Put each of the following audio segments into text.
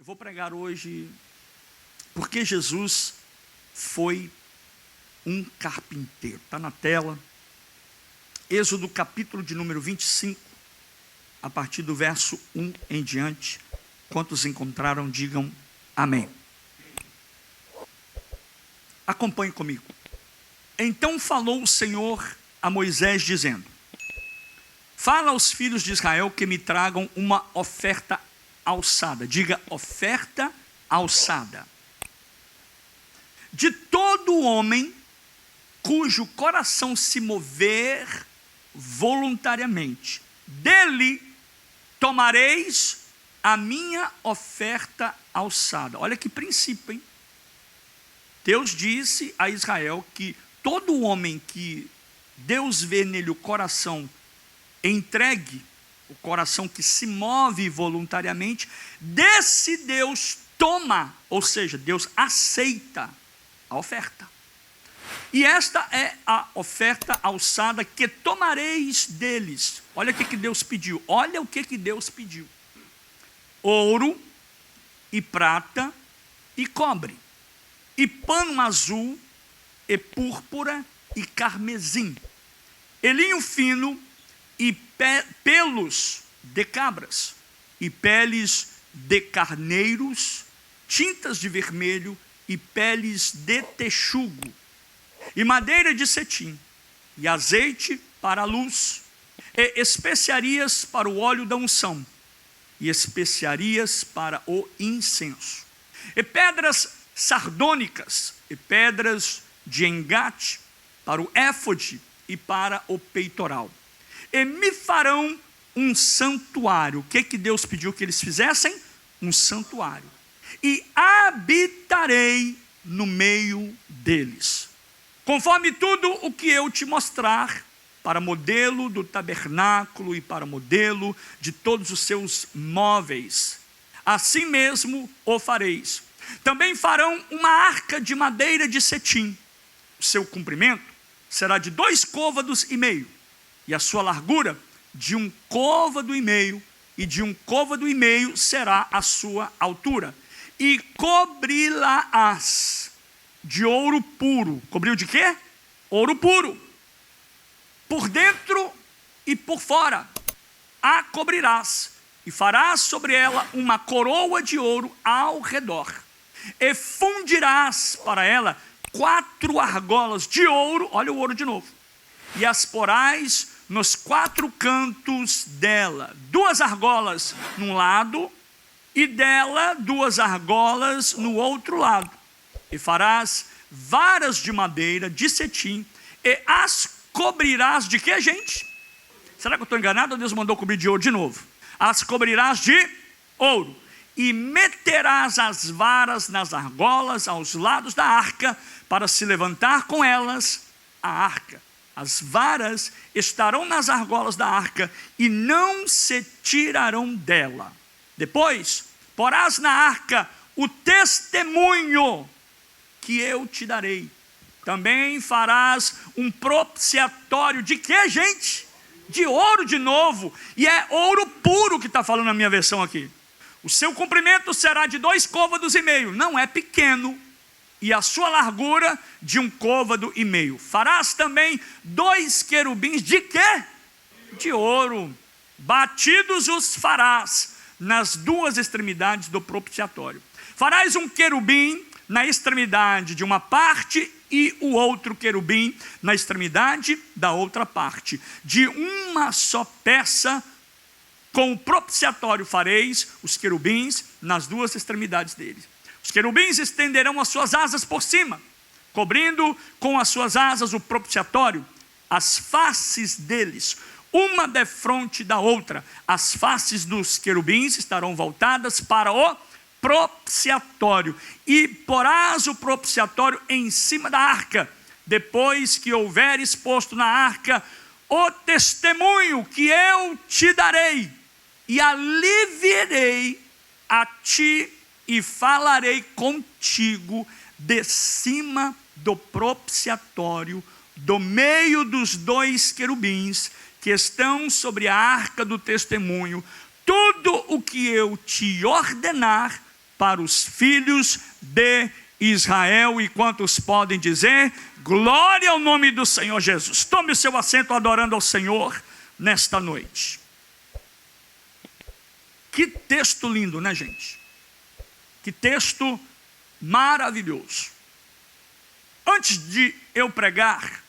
Eu vou pregar hoje porque Jesus foi um carpinteiro. Está na tela. Êxodo capítulo de número 25, a partir do verso 1 em diante. Quantos encontraram, digam amém. Acompanhe comigo. Então falou o Senhor a Moisés dizendo: fala aos filhos de Israel que me tragam uma oferta alçada. Diga oferta alçada. De todo homem cujo coração se mover voluntariamente, dele tomareis a minha oferta alçada. Olha que princípio, hein? Deus disse a Israel que todo homem que Deus vê nele o coração entregue, o coração que se move voluntariamente, desse Deus toma, ou seja, Deus aceita a oferta. E esta é a oferta alçada que tomareis deles. Olha o que Deus pediu. Olha o que Deus pediu: ouro e prata e cobre, e pano azul e púrpura e carmesim, e linho fino e pelos de cabras e peles de carneiros, tintas de vermelho e peles de texugo, e madeira de cetim, e azeite para a luz, e especiarias para o óleo da unção, e especiarias para o incenso, e pedras sardônicas, e pedras de engate para o éfode e para o peitoral. E me farão um santuário. O que Deus pediu que eles fizessem? Um santuário. E habitarei no meio deles, conforme tudo o que eu te mostrar, para modelo do tabernáculo e para modelo de todos os seus móveis. Assim mesmo o fareis. Também farão uma arca de madeira de cetim. O seu comprimento será de 2,5 côvados, e a sua largura de 1,5 côvado, e de 1,5 côvado será a sua altura. E cobri-la-ás de ouro puro. Cobriu de quê? Ouro puro. Por dentro e por fora a cobrirás, e farás sobre ela uma coroa de ouro ao redor. E fundirás para ela 4 argolas de ouro, olha o ouro de novo, e as porás nos 4 cantos dela, 2 argolas num lado, e dela 2 argolas no outro lado. E farás varas de madeira de cetim, e as cobrirás de quê, gente? Será que eu estou enganado ou Deus mandou cobrir de ouro de novo? As cobrirás de ouro. E meterás as varas nas argolas aos lados da arca, para se levantar com elas a arca. As varas estarão nas argolas da arca e não se tirarão dela. Depois porás na arca o testemunho que eu te darei. Também farás um propiciatório de quê, gente? De ouro de novo. E é ouro puro que está falando na minha versão aqui. O seu comprimento será de 2,5 côvados, não é pequeno, e a sua largura de 1,5 côvado. Farás também 2 querubins de quê? De ouro. Batidos os farás nas 2 extremidades do propiciatório. Farás um querubim na extremidade de uma parte, e o outro querubim na extremidade da outra parte. De uma só peça, com o propiciatório fareis os querubins nas 2 extremidades deles. Os querubins estenderão as suas asas por cima, cobrindo com as suas asas o propiciatório, as faces deles, uma defronte da outra. As faces dos querubins estarão voltadas para o propiciatório, e porás o propiciatório em cima da arca, depois que houveres posto na arca o testemunho que eu te darei, e aliviarei a ti e falarei contigo de cima do propiciatório, do meio dos 2 querubins que estão sobre a arca do testemunho. Tudo o que eu te ordenar, para os filhos de Israel. E quantos podem dizer glória ao nome do Senhor Jesus? Tome o seu assento adorando ao Senhor nesta noite. Que texto lindo, né, gente? Que texto maravilhoso. Antes de eu pregar,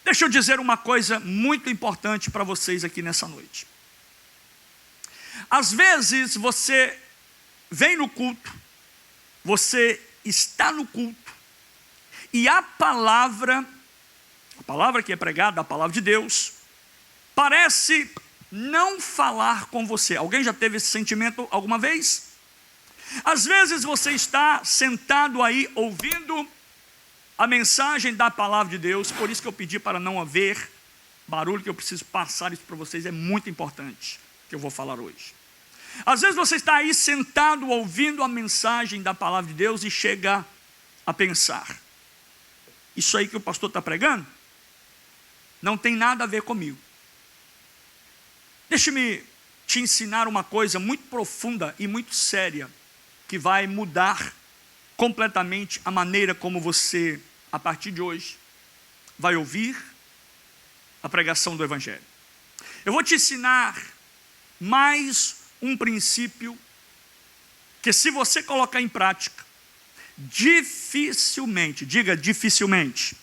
deixa eu dizer uma coisa muito importante para vocês aqui nessa noite. Às vezes você vem no culto, você está no culto, e a palavra que é pregada, a palavra de Deus, parece não falar com você. Alguém já teve esse sentimento alguma vez? Às vezes você está sentado aí ouvindo a mensagem da palavra de Deus, por isso que eu pedi para não haver barulho, que eu preciso passar isso para vocês, é muito importante que eu vou falar hoje. Às vezes você está aí sentado ouvindo a mensagem da palavra de Deus e chega a pensar: isso aí que o pastor está pregando não tem nada a ver comigo. Deixe-me te ensinar uma coisa muito profunda e muito séria, que vai mudar completamente a maneira como você, a partir de hoje, vai ouvir a pregação do Evangelho. Eu vou te ensinar mais um princípio que, se você colocar em prática, dificilmente, diga dificilmente,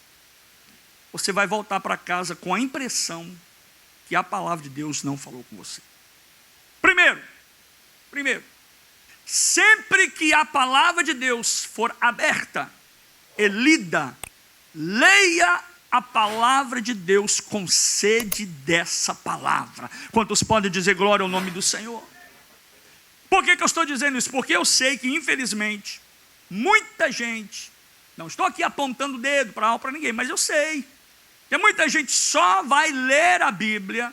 você vai voltar para casa com a impressão que a palavra de Deus não falou com você. Primeiro, sempre que a palavra de Deus for aberta e lida, leia a palavra de Deus com sede dessa palavra. Quantos podem dizer glória ao nome do Senhor? Por que eu estou dizendo isso? Porque eu sei que, infelizmente, muita gente, não estou aqui apontando o dedo para ninguém, mas eu sei que muita gente só vai ler a Bíblia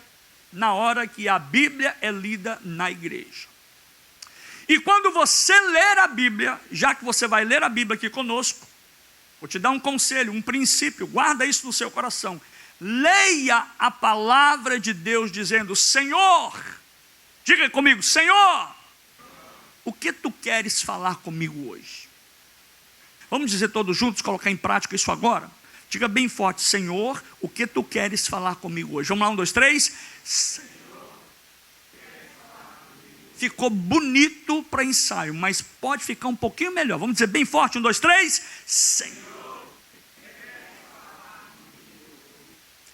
na hora que a Bíblia é lida na igreja. E quando você ler a Bíblia, já que você vai ler a Bíblia aqui conosco, vou te dar um conselho, um princípio, guarda isso no seu coração. Leia a palavra de Deus dizendo: Senhor, diga comigo, Senhor, o que tu queres falar comigo hoje? Vamos dizer todos juntos, colocar em prática isso agora? Diga bem forte: Senhor, o que tu queres falar comigo hoje? Vamos lá, 1, 2, 3. Senhor, ficou bonito para ensaio, mas pode ficar um pouquinho melhor. Vamos dizer bem forte, 1, 2, 3. Senhor,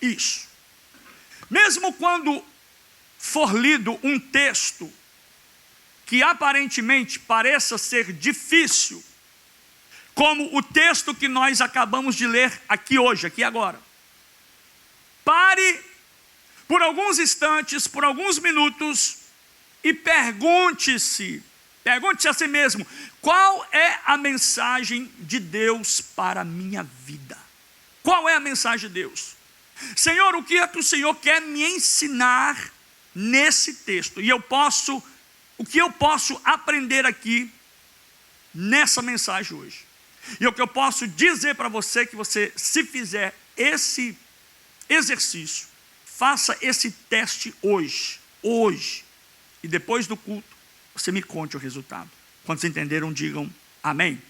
isso. Mesmo quando for lido um texto que aparentemente pareça ser difícil, como o texto que nós acabamos de ler aqui hoje, aqui agora, pare por alguns instantes, por alguns minutos, e pergunte-se a si mesmo: qual é a mensagem de Deus para a minha vida? Qual é a mensagem de Deus? Senhor, o que é que o Senhor quer me ensinar nesse texto? E o que eu posso aprender aqui nessa mensagem hoje? E o que eu posso dizer para você, que você, se fizer esse exercício, faça esse teste hoje, e depois do culto, você me conte o resultado. Quando vocês entenderam, digam amém.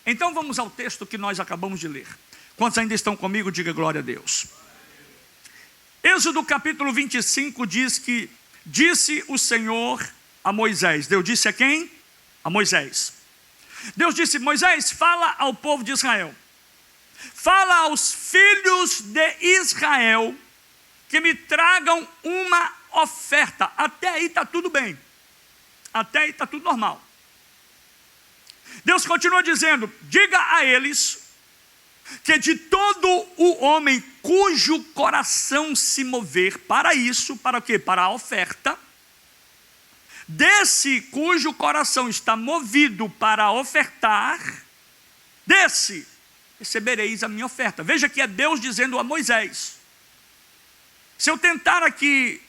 Então vamos ao texto que nós acabamos de ler. Quantos ainda estão comigo, diga glória a Deus. Êxodo capítulo 25 diz que: disse o Senhor a Moisés. Deus disse a quem? A Moisés. Deus disse: Moisés, fala ao povo de Israel, fala aos filhos de Israel, que me tragam uma oferta. Até aí está tudo bem, até aí está tudo normal. Deus continua dizendo: diga a eles que de todo o homem cujo coração se mover para isso, para o quê? Para a oferta, desse cujo coração está movido para ofertar, desse recebereis a minha oferta. Veja que é Deus dizendo a Moisés. Se eu tentar aqui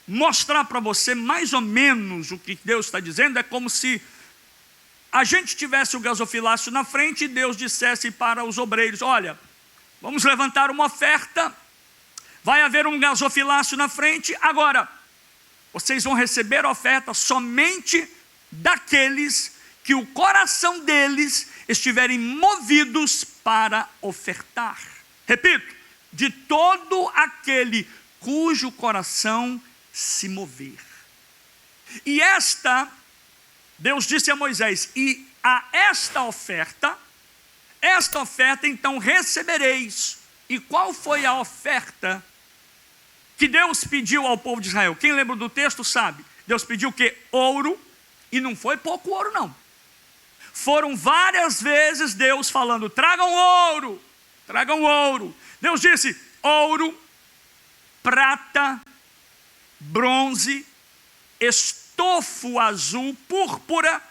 mostrar para você mais ou menos o que Deus está dizendo, é como se a gente tivesse o gasofilácio na frente e Deus dissesse para os obreiros: olha, vamos levantar uma oferta, vai haver um gasofilácio na frente, agora vocês vão receber a oferta somente daqueles que o coração deles estiverem movidos para ofertar. Repito, de todo aquele cujo coração se mover. E Deus disse a Moisés, e a esta oferta então recebereis. E qual foi a oferta que Deus pediu ao povo de Israel? Quem lembra do texto sabe. Deus pediu o quê? Ouro, e não foi pouco ouro não. Foram várias vezes Deus falando, tragam ouro, tragam ouro. Deus disse, ouro, prata, bronze, estofo azul, púrpura,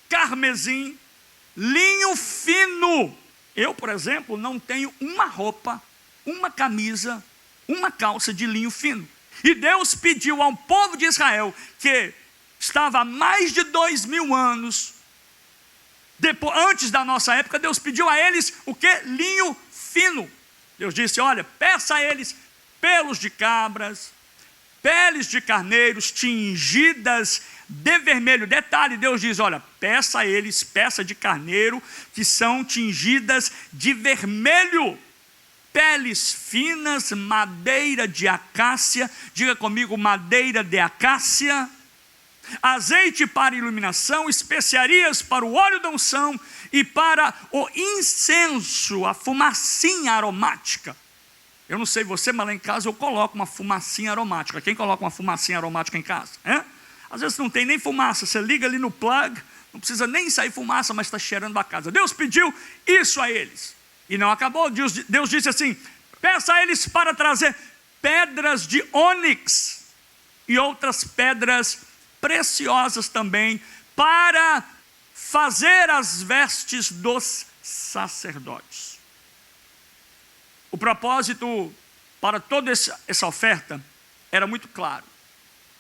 carmesim, linho fino. Eu, por exemplo, não tenho uma roupa, uma camisa, uma calça de linho fino. E Deus pediu ao povo de Israel, que estava há mais de 2000 anos, antes da nossa época, Deus pediu a eles o que? Linho fino. Deus disse, olha, peça a eles pelos de cabras, peles de carneiros tingidas de vermelho. Detalhe, Deus diz, olha, peça a eles peça de carneiro que são tingidas de vermelho. Peles finas, madeira de acácia, diga comigo, madeira de acácia. Azeite para iluminação, especiarias para o óleo da unção e para o incenso, a fumacinha aromática. Eu não sei você, mas lá em casa eu coloco uma fumacinha aromática. Quem coloca uma fumacinha aromática em casa? Às vezes não tem nem fumaça, você liga ali no plug, não precisa nem sair fumaça, mas está cheirando a casa. Deus pediu isso a eles. E não acabou, Deus disse assim, peça a eles para trazer pedras de ônix e outras pedras preciosas também, para fazer as vestes dos sacerdotes. O propósito para toda essa oferta era muito claro.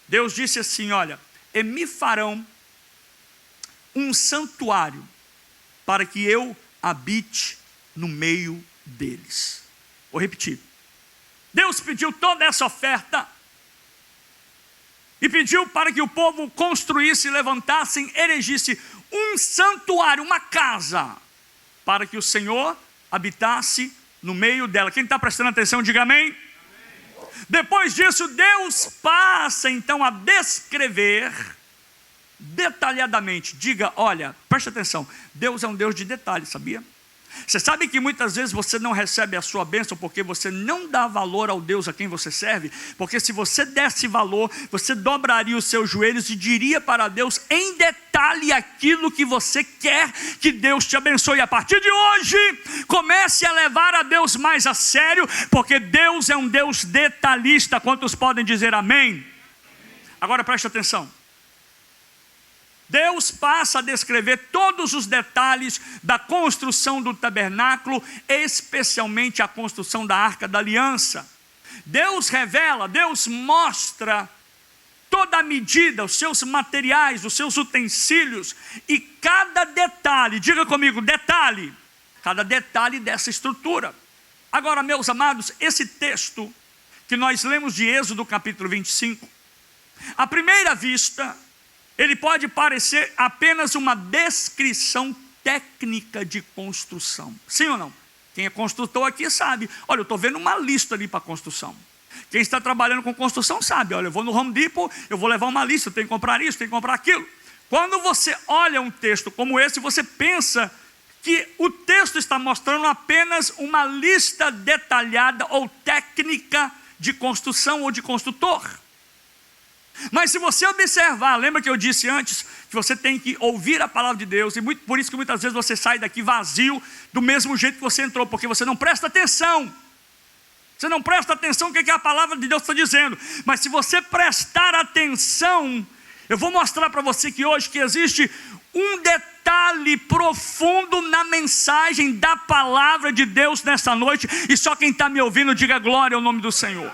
Deus disse assim, olha, e me farão um santuário para que eu habite no meio deles. Vou repetir. Deus pediu toda essa oferta e pediu para que o povo construísse, levantasse, erigisse um santuário, uma casa, para que o Senhor habitasse no meio dela. Quem está prestando atenção, diga amém. Amém. Depois disso, Deus passa então a descrever detalhadamente. Diga, olha, preste atenção, Deus é um Deus de detalhes, sabia? Você sabe que muitas vezes você não recebe a sua bênção porque você não dá valor ao Deus a quem você serve? Porque se você desse valor, você dobraria os seus joelhos e diria para Deus em detalhe aquilo que você quer que Deus te abençoe. A partir de hoje, comece a levar a Deus mais a sério, porque Deus é um Deus detalhista. Quantos podem dizer amém? Agora preste atenção. Deus passa a descrever todos os detalhes da construção do tabernáculo, especialmente a construção da Arca da Aliança. Deus revela, Deus mostra toda a medida, os seus materiais, os seus utensílios e cada detalhe, diga comigo, detalhe, cada detalhe dessa estrutura. Agora, meus amados, esse texto que nós lemos de Êxodo capítulo 25, à primeira vista, ele pode parecer apenas uma descrição técnica de construção. Sim ou não? Quem é construtor aqui sabe. Olha, eu estou vendo uma lista ali para construção. Quem está trabalhando com construção sabe. Olha, eu vou no Home Depot, eu vou levar uma lista, eu tenho que comprar isso, tenho que comprar aquilo. Quando você olha um texto como esse, você pensa que o texto está mostrando apenas uma lista detalhada ou técnica de construção ou de construtor. Mas se você observar, lembra que eu disse antes que você tem que ouvir a palavra de Deus, e por isso que muitas vezes você sai daqui vazio do mesmo jeito que você entrou, porque você não presta atenção. Você não presta atenção no que a palavra de Deus está dizendo. Mas se você prestar atenção, eu vou mostrar para você que hoje que existe um detalhe profundo na mensagem da palavra de Deus nessa noite, e só quem está me ouvindo diga glória ao nome do Senhor.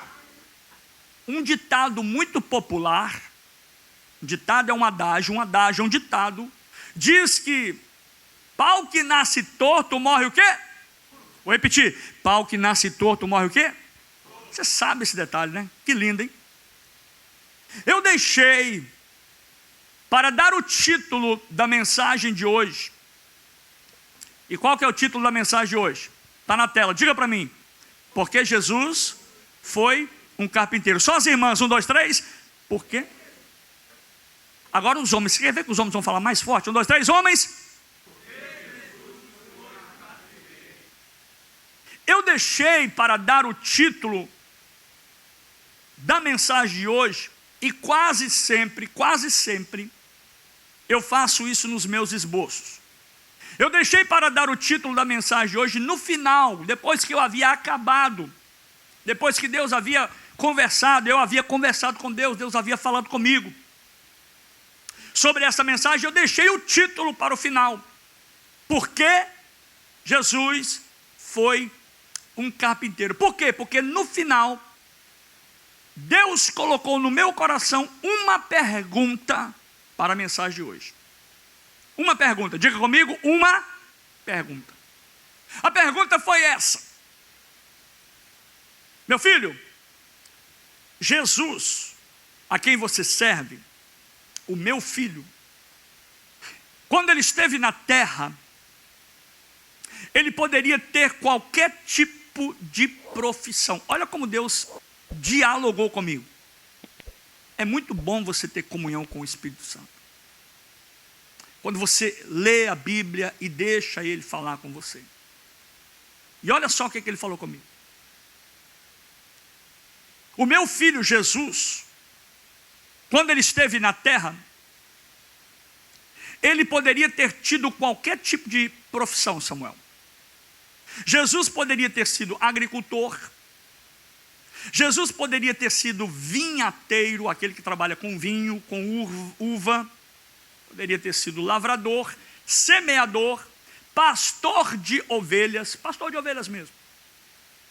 Um ditado muito popular, ditado é um adagio é um ditado, diz que pau que nasce torto morre o quê? Vou repetir, pau que nasce torto morre o quê? Você sabe esse detalhe, né? Que lindo, hein? Eu deixei para dar o título da mensagem de hoje. E qual que é o título da mensagem de hoje? Está na tela, diga para mim. Porque Jesus foi um carpinteiro. Só as irmãs, 1, 2, 3. Por quê? Agora os homens, você quer ver que os homens vão falar mais forte? 1, 2, 3, homens. Eu deixei para dar o título da mensagem de hoje, e quase sempre, eu faço isso nos meus esboços. Eu deixei para dar o título da mensagem de hoje no final, depois que eu havia acabado, depois que Deus havia conversado, eu havia conversado com Deus, Deus havia falado comigo sobre essa mensagem. Eu deixei o título para o final. Porque Jesus foi um carpinteiro. Por quê? Porque no final, Deus colocou no meu coração uma pergunta para a mensagem de hoje. Uma pergunta, diga comigo, uma pergunta. A pergunta foi essa: meu filho, Jesus, a quem você serve, o meu filho, quando ele esteve na terra, ele poderia ter qualquer tipo de profissão. Olha como Deus dialogou comigo. É muito bom você ter comunhão com o Espírito Santo. Quando você lê a Bíblia e deixa ele falar com você. E olha só o que ele falou comigo. O meu filho Jesus, quando ele esteve na terra, ele poderia ter tido qualquer tipo de profissão, Samuel. Jesus poderia ter sido agricultor. Jesus poderia ter sido vinhateiro, aquele que trabalha com vinho, com uva. Poderia ter sido lavrador, semeador, pastor de ovelhas mesmo,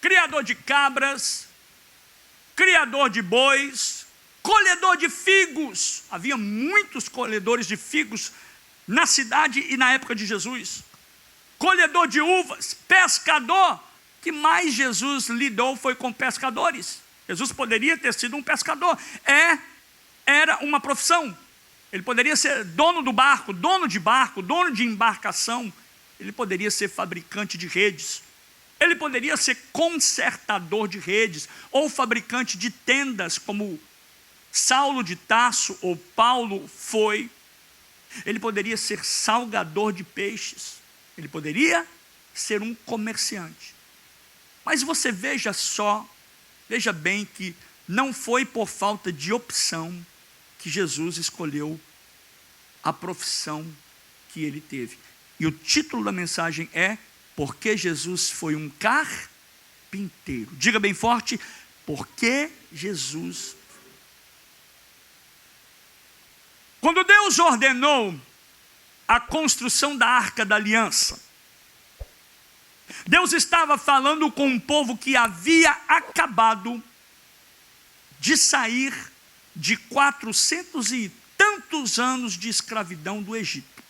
criador de cabras, criador de bois, colhedor de figos. Havia muitos colhedores de figos na cidade e na época de Jesus. Colhedor de uvas, pescador. Que mais Jesus lidou foi com pescadores. Jesus poderia ter sido um pescador. Era uma profissão. Ele poderia ser dono do barco, dono de embarcação. Ele poderia ser fabricante de redes. Ele poderia ser consertador de redes, ou fabricante de tendas, como Saulo de Tarso ou Paulo foi. Ele poderia ser salgador de peixes. Ele poderia ser um comerciante. Mas você veja bem que não foi por falta de opção que Jesus escolheu a profissão que ele teve. E o título da mensagem é: porque Jesus foi um carpinteiro. Diga bem forte: porque Jesus. Quando Deus ordenou a construção da Arca da Aliança, Deus estava falando com um povo que havia acabado de sair de 400 e tantos anos de escravidão do Egito.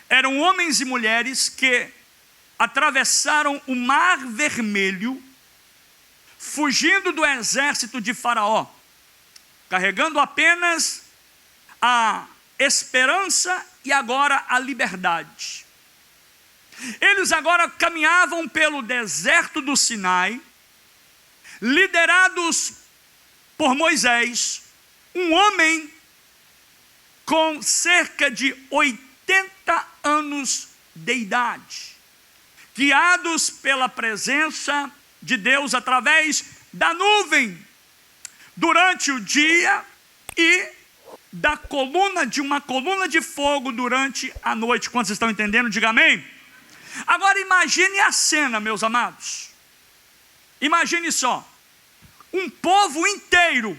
Eram homens e mulheres que atravessaram o Mar Vermelho, fugindo do exército de Faraó, carregando apenas a esperança e agora a liberdade. Eles agora caminhavam pelo deserto do Sinai, liderados por Moisés, um homem com cerca de 80 anos de idade, guiados pela presença de Deus através da nuvem durante o dia e de uma coluna de fogo durante a noite. Quantos estão entendendo? Diga amém. Agora imagine a cena, meus amados. Imagine só, um povo inteiro.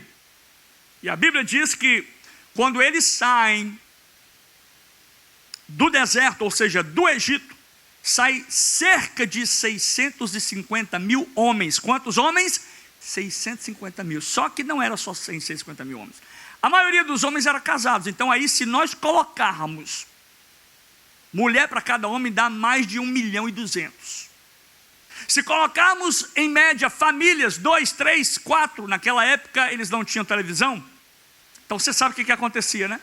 E a Bíblia diz que quando eles saem do deserto, ou seja, do Egito, sai cerca de 650 mil homens. Quantos homens? 650 mil. Só que não era só 650 mil homens. A maioria dos homens era casados. Então aí, se nós colocarmos mulher para cada homem, dá mais de 1.200.000. Se colocarmos em média famílias, 2, 3, 4, naquela época eles não tinham televisão, Então você sabe o que acontecia, né?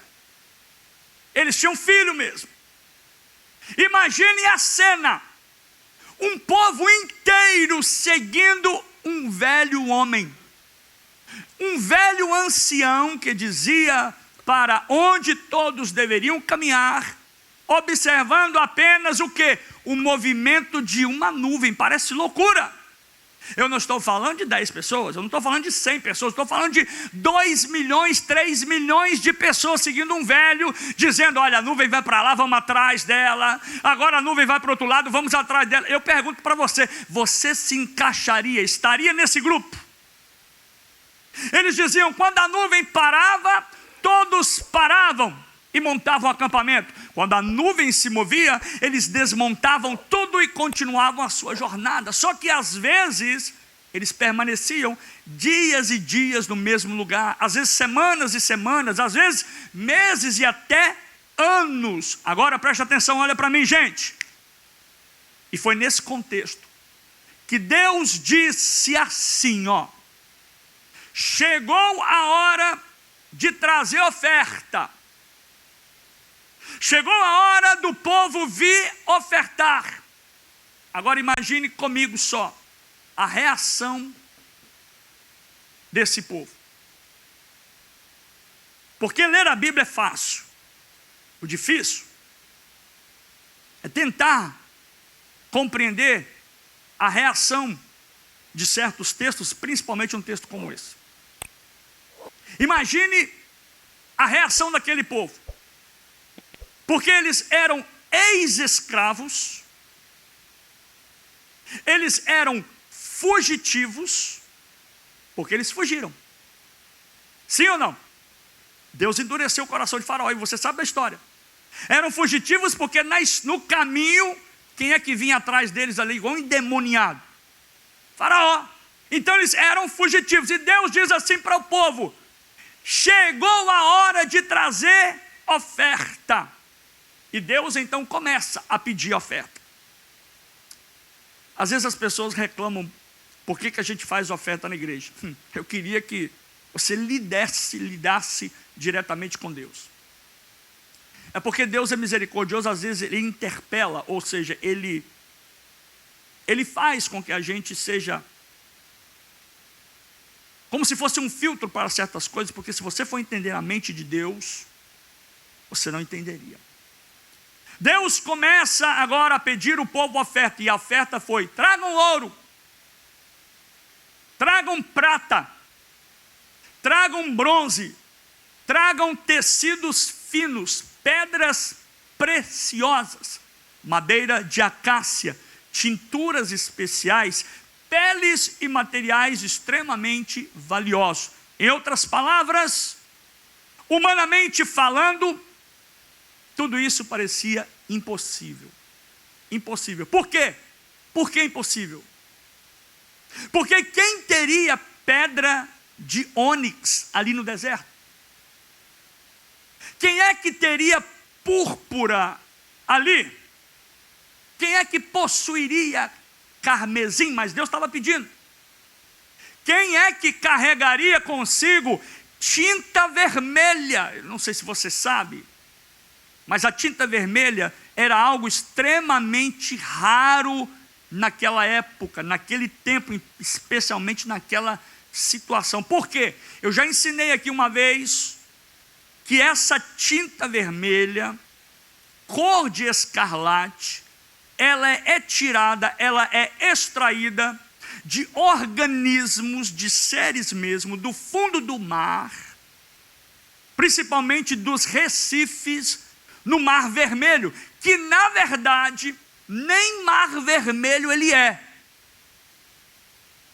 Eles tinham filho mesmo. Imagine a cena. Um povo inteiro seguindo um velho homem. Um velho ancião que dizia para onde todos deveriam caminhar, observando apenas o quê? O movimento de uma nuvem. Parece loucura. Eu não estou falando de 10 pessoas, eu não estou falando de 100 pessoas, estou falando de 2 milhões, 3 milhões de pessoas seguindo um velho, dizendo, olha, a nuvem vai para lá, vamos atrás dela, agora a nuvem vai para o outro lado, vamos atrás dela. Eu pergunto para você, você se encaixaria, estaria nesse grupo? Eles diziam, quando a nuvem parava, todos paravam e montavam acampamento. Quando a nuvem se movia, eles desmontavam tudo e continuavam a sua jornada. Só que às vezes, eles permaneciam dias e dias no mesmo lugar. Às vezes semanas e semanas, às vezes meses e até anos. Agora preste atenção, olha para mim, gente. E foi nesse contexto que Deus disse assim, ó. Chegou a hora de trazer oferta. Chegou a hora do povo vir ofertar. Agora imagine comigo só a reação desse povo. Porque ler a Bíblia é fácil. O difícil é tentar compreender a reação de certos textos, principalmente um texto como esse. Imagine a reação daquele povo. Porque eles eram ex-escravos, eles eram fugitivos, porque eles fugiram. Sim ou não? Deus endureceu o coração de Faraó, e você sabe da história. Eram fugitivos porque no caminho, quem é que vinha atrás deles ali, igual um endemoniado? Faraó. Então eles eram fugitivos, e Deus diz assim para o povo, chegou a hora de trazer oferta. E Deus então começa a pedir oferta. Às vezes as pessoas reclamam, por que a gente faz oferta na igreja? Eu queria que você lidasse diretamente com Deus. É porque Deus é misericordioso, às vezes ele interpela, ou seja, ele faz com que a gente seja como se fosse um filtro para certas coisas, porque se você for entender a mente de Deus, você não entenderia. Deus começa agora a pedir o povo oferta, e a oferta foi, tragam ouro, tragam prata, tragam bronze, tragam tecidos finos, pedras preciosas, madeira de acácia, tinturas especiais, peles e materiais extremamente valiosos. Em outras palavras, humanamente falando, tudo isso parecia impossível. Impossível. Por quê? Por que impossível? Porque quem teria pedra de ônix ali no deserto? Quem é que teria púrpura ali? Quem é que possuiria carmesim? Mas Deus estava pedindo. Quem é que carregaria consigo tinta vermelha? Eu não sei se você sabe, mas a tinta vermelha era algo extremamente raro naquela época, naquele tempo, especialmente naquela situação. Por quê? Eu já ensinei aqui uma vez que essa tinta vermelha, cor de escarlate, ela é tirada, ela é extraída de organismos, de seres mesmo, do fundo do mar, principalmente dos recifes no Mar Vermelho, que na verdade nem Mar Vermelho ele é.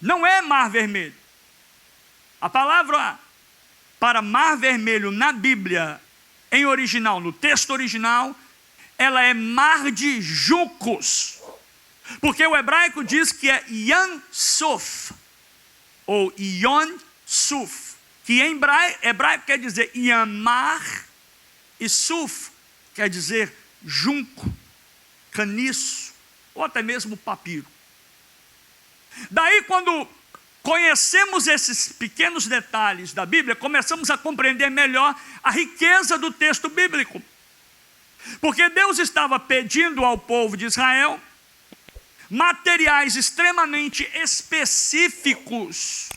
Não é Mar Vermelho. A palavra para Mar Vermelho na Bíblia, em original, no texto original, ela é Mar de Juncos, porque o hebraico diz que é Yam Suf, ou Yon Suf, que em hebraico quer dizer Yamar, e Suf quer dizer junco, caniço, ou até mesmo papiro. Daí quando conhecemos esses pequenos detalhes da Bíblia, começamos a compreender melhor a riqueza do texto bíblico. Porque Deus estava pedindo ao povo de Israel materiais extremamente específicos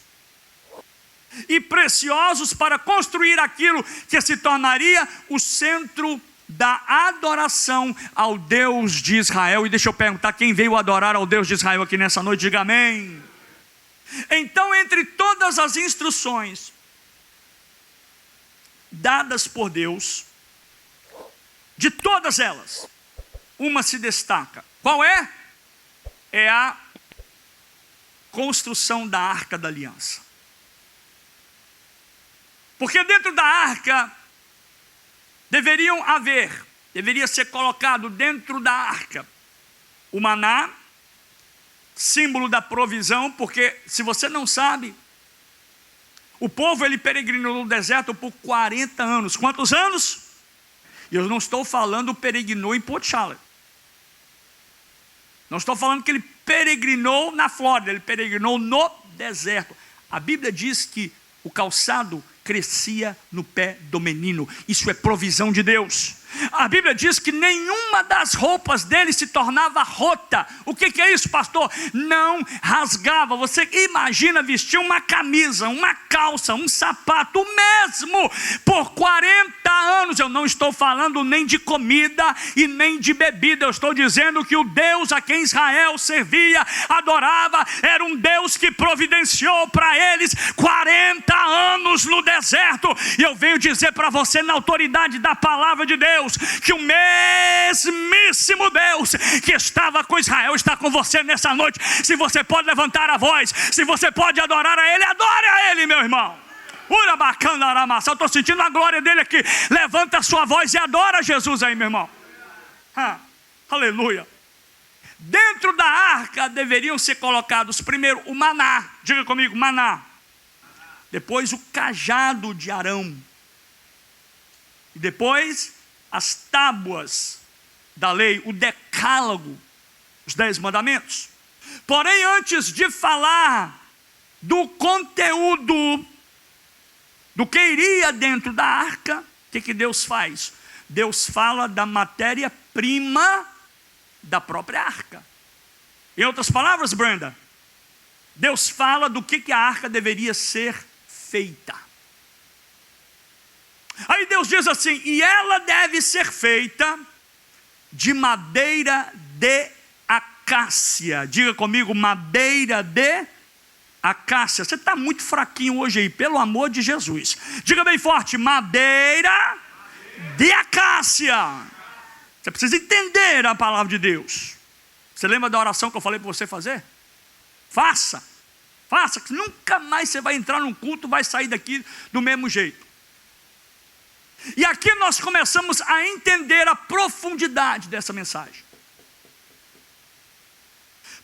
e preciosos para construir aquilo que se tornaria o centro da adoração ao Deus de Israel. E deixa eu perguntar, quem veio adorar ao Deus de Israel aqui nessa noite? Diga amém. Então, entre todas as instruções dadas por Deus, de todas elas, uma se destaca. Qual é? É a construção da Arca da Aliança. Porque dentro da arca deveria ser colocado dentro da arca o maná, símbolo da provisão, porque se você não sabe, o povo ele peregrinou no deserto por 40 anos. Quantos anos? E eu não estou falando peregrinou em Port Charlotte. Não estou falando que ele peregrinou na Flórida, ele peregrinou no deserto. A Bíblia diz que o calçado crescia no pé do menino. Isso é provisão de Deus. A Bíblia diz que nenhuma das roupas dele se tornava rota. O que é isso, pastor? Não rasgava. Você imagina vestir uma camisa, uma calça, um sapato, o mesmo por 40 anos. Eu não estou falando nem de comida e nem de bebida. Eu estou dizendo que o Deus a quem Israel servia, adorava, era um Deus que providenciou para eles 40 anos no deserto. E eu venho dizer para você, na autoridade da palavra de Deus, que o mesmíssimo Deus que estava com Israel está com você nessa noite. Se você pode levantar a voz, se você pode adorar a Ele, adore a Ele, meu irmão. Eu estou sentindo a glória dele aqui. Levanta a sua voz e adora Jesus aí, meu irmão. Aleluia. Dentro da arca deveriam ser colocados primeiro o maná. Diga comigo, maná. Depois o cajado de Arão. E depois as tábuas da lei, o decálogo, os 10 mandamentos. Porém, antes de falar do conteúdo, do que iria dentro da arca, o que Deus faz? Deus fala da matéria-prima da própria arca. Em outras palavras, Brenda, Deus fala do que a arca deveria ser feita. Aí Deus diz assim: e ela deve ser feita de madeira de acácia. Diga comigo, madeira de acácia. Você está muito fraquinho hoje aí, pelo amor de Jesus. Diga bem forte, madeira de acácia. Você precisa entender a palavra de Deus. Você lembra da oração que eu falei para você fazer? Faça, que nunca mais você vai entrar num culto, vai sair daqui do mesmo jeito. E aqui nós começamos a entender a profundidade dessa mensagem.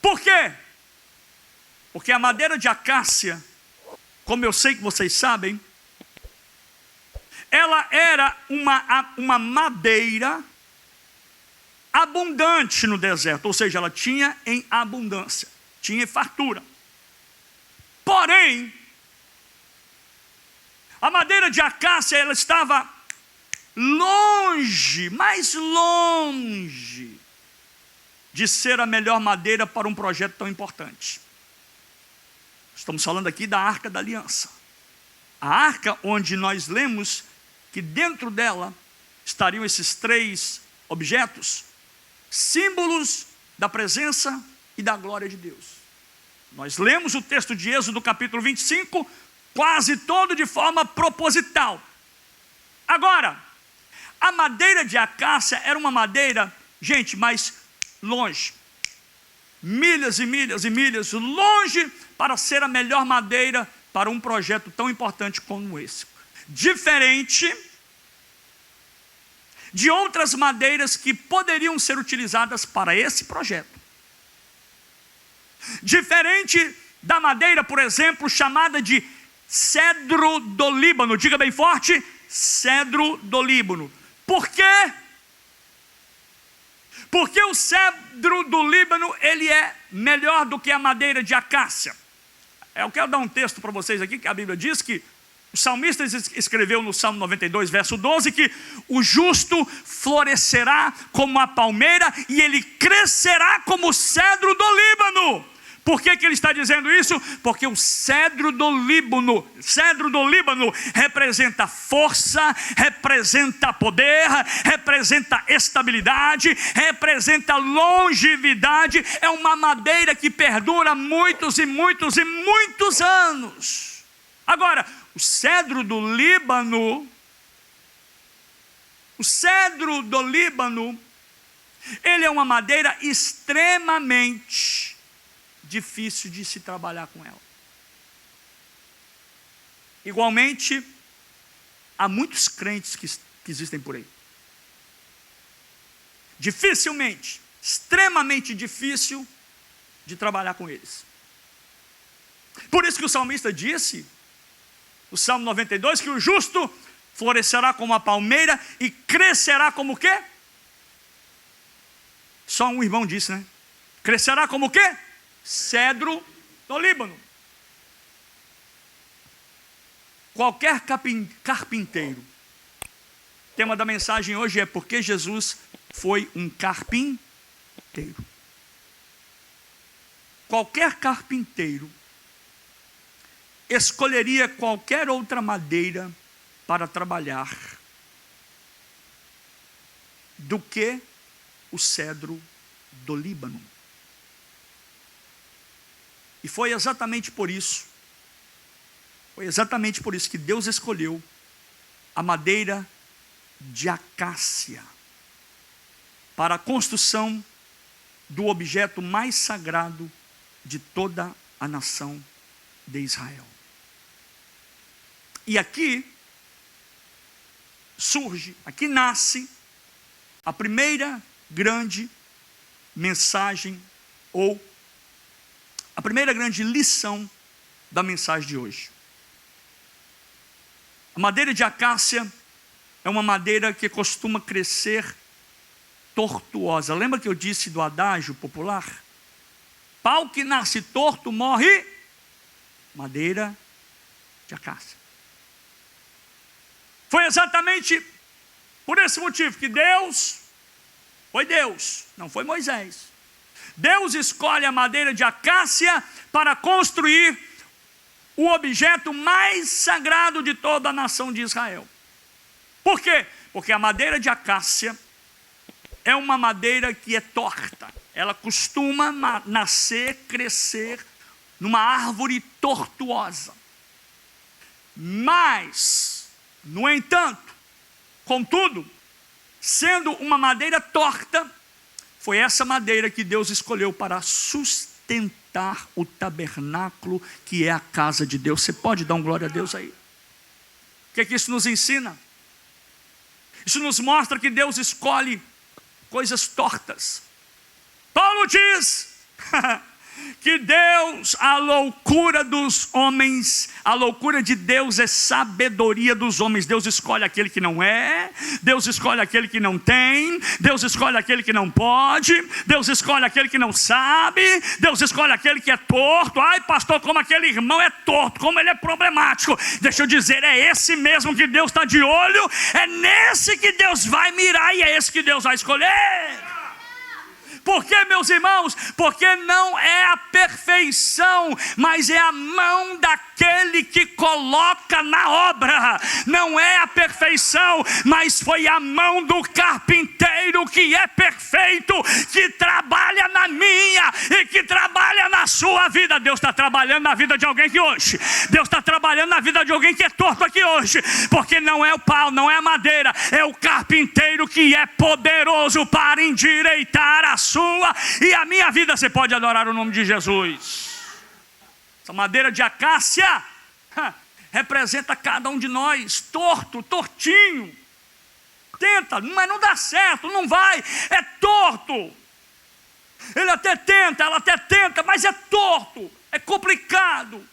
Por quê? Porque a madeira de acácia, como eu sei que vocês sabem, ela era uma madeira abundante no deserto, ou seja, ela tinha em abundância, tinha em fartura. Porém, a madeira de acácia, ela estava longe, mais longe de ser a melhor madeira para um projeto tão importante. Estamos falando aqui da Arca da Aliança. A arca onde nós lemos que dentro dela estariam esses 3 objetos, símbolos da presença e da glória de Deus. Nós lemos o texto de Êxodo, capítulo 25, quase todo de forma proposital. Agora, a madeira de acácia era uma madeira, gente, mais longe. Milhas e milhas e milhas longe para ser a melhor madeira para um projeto tão importante como esse. Diferente de outras madeiras que poderiam ser utilizadas para esse projeto. Diferente da madeira, por exemplo, chamada de cedro do Líbano. Diga bem forte, cedro do Líbano. Por quê? Porque o cedro do Líbano, ele é melhor do que a madeira de acácia. Eu quero dar um texto para vocês aqui, que a Bíblia diz que o salmista escreveu no Salmo 92, verso 12, que o justo florescerá como a palmeira e ele crescerá como o cedro do Líbano. Por que ele está dizendo isso? Porque o cedro do Líbano representa força, representa poder, representa estabilidade, representa longevidade. É uma madeira que perdura muitos e muitos e muitos anos. Agora, o cedro do Líbano, ele é uma madeira extremamente difícil de se trabalhar com ela. Igualmente, há muitos crentes que existem por aí. Dificilmente, extremamente difícil de trabalhar com eles. Por isso que o salmista disse, o Salmo 92, que o justo florescerá como a palmeira e crescerá como o quê? Só um irmão disse, né? Crescerá como o quê? Cedro do Líbano. Qualquer carpinteiro. O tema da mensagem hoje é porque Jesus foi um carpinteiro. Qualquer carpinteiro escolheria qualquer outra madeira para trabalhar do que o cedro do Líbano. E foi exatamente por isso que Deus escolheu a madeira de acácia para a construção do objeto mais sagrado de toda a nação de Israel. E aqui nasce a primeira grande mensagem, ou a primeira grande lição da mensagem de hoje. A madeira de acácia é uma madeira que costuma crescer tortuosa. Lembra que eu disse do adágio popular? Pau que nasce torto morre. Madeira de acácia. Foi exatamente por esse motivo que Deus, não foi Moisés. Deus escolhe a madeira de acácia para construir o objeto mais sagrado de toda a nação de Israel. Por quê? Porque a madeira de acácia é uma madeira que é torta. Ela costuma nascer, crescer numa árvore tortuosa. Mas, no entanto, contudo, sendo uma madeira torta, foi essa madeira que Deus escolheu para sustentar o tabernáculo, que é a casa de Deus. Você pode dar um glória a Deus aí? O que é que isso nos ensina? Isso nos mostra que Deus escolhe coisas tortas. Paulo diz que Deus, a loucura dos homens, a loucura de Deus é sabedoria dos homens. Deus escolhe aquele que não é, Deus escolhe aquele que não tem, Deus escolhe aquele que não pode, Deus escolhe aquele que não sabe, Deus escolhe aquele que é torto. Ai, pastor, como aquele irmão é torto, como ele é problemático. Deixa eu dizer, é esse mesmo que Deus está de olho, é nesse que Deus vai mirar e é esse que Deus vai escolher. Por quê, meus irmãos? Porque não é a perfeição, mas é a mão daquele que coloca na obra. Não é a perfeição, mas foi a mão do carpinteiro que é perfeito, que trabalha na minha e que trabalha na sua vida. Deus está trabalhando na vida de alguém aqui hoje. Deus está trabalhando na vida de alguém que é torto aqui hoje. Porque não é o pau, não é a madeira, é o carpinteiro que é poderoso para endireitar a sua e a minha vida. Você pode adorar o nome de Jesus. Essa madeira de acácia representa cada um de nós, torto, tortinho. Tenta, mas não dá certo, não vai, é torto. Ele até tenta, ela até tenta, mas é torto, é complicado.